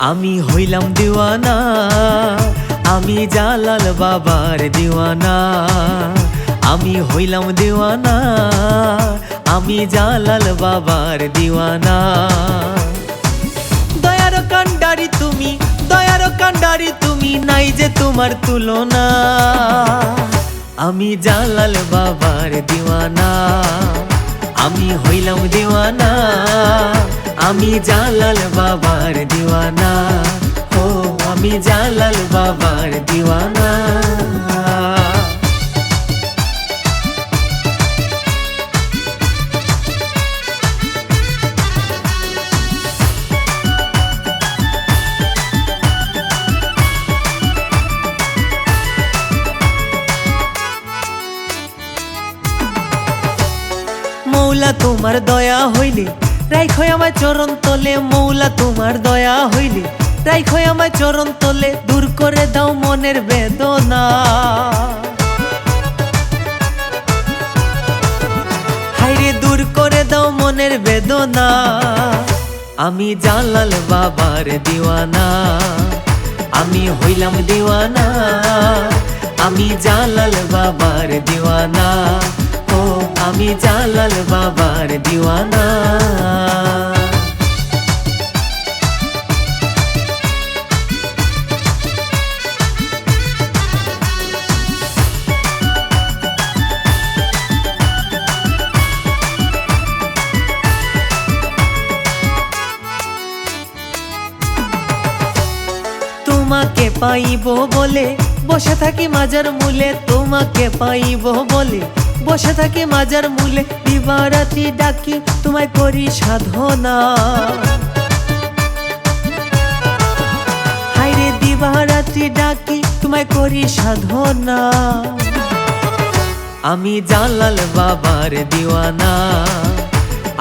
আমি হইলাম দিওয়ানা, আমি জালাল বাবার দিওয়ানা। আমি হইলাম দিওয়ানা, আমি জালাল বাবার দিওয়ানা। দয়ার কান্ডারি তুমি, দয়ার কান্ডারি তুমি, নাই যে তোমার তুলনা। আমি জালাল বাবার দিওয়ানা, আমি হইলাম দিওয়ানা, আমি জালাল বাবার দিওয়ানা। ও আমি জালাল বাবার দিওয়ানা। মৌলা তোমার দয়া হইলে রাইখো আমার চরণ তলে। মৌলা তোমার দয়া হইলে রাইখো আমার চরণ তলে। দূর করে দাও মনের বেদনা, হাইরে দূর করে দাও মনের বেদনা। আমি জালাল বাবার দিওয়ানা, আমি হইলাম দিওয়ানা, আমি জালাল বাবার দিওয়ানা। ও আমি জালাল বাবার দিওয়ানা। তোমাকে পাইব বলে বসে থাকি মাজার মূলে। তোমাকে পাইব বলে বসে থাকি মাজার মূলে। দিবারাতি ডাকি তোমায় করি সাধনা, হাইরে দিবারাতি ডাকি তোমায় করি সাধনা। আমি জালাল বাবার দিওয়ানা,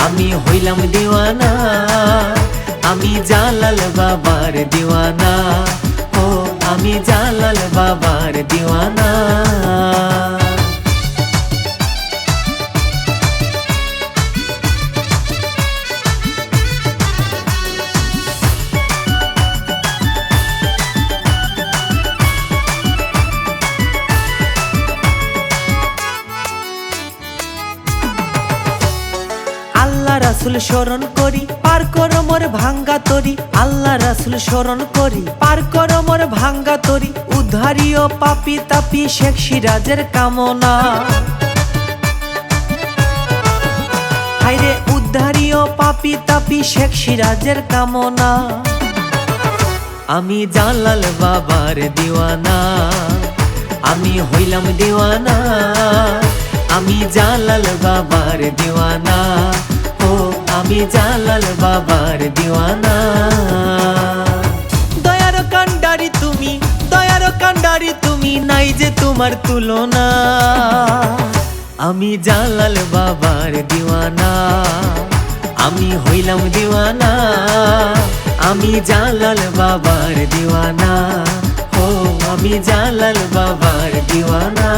আমি হইলাম দিওয়ানা, আমি জালাল বাবার দিওয়ানা। ও আমি জালাল বাবার দিওয়ানা। আল্লাহ রাসূল স্মরণ করি পার করো মোর ভাঙ্গা তরি। আল্লাহ রাসূল স্মরণ করি পার করো মোর ভাঙ্গা তরি। উদ্ধারিও পাপি তাপি শেখ সিরাজের কামনা, হাইরে উদ্ধারিও পাপি তাপি শেখ সিরাজের কামনা। আমি জালাল বাবার দিওয়ানা, আমি হইলাম দিওয়ানা, আমি জালাল বাবার দিওয়ানা। ও আমি জালাল বাবার দিওয়ানা। দয়ার কান্ডারি তুমি, দয়ার কান্ডারি তুমি, নাই যে তোমার তুলনা। আমি জালাল বাবার দিওয়ানা, আমি হইলাম দিওয়ানা, আমি জালাল বাবার দিওয়ানা। ও আমি জালাল বাবার দিওয়ানা।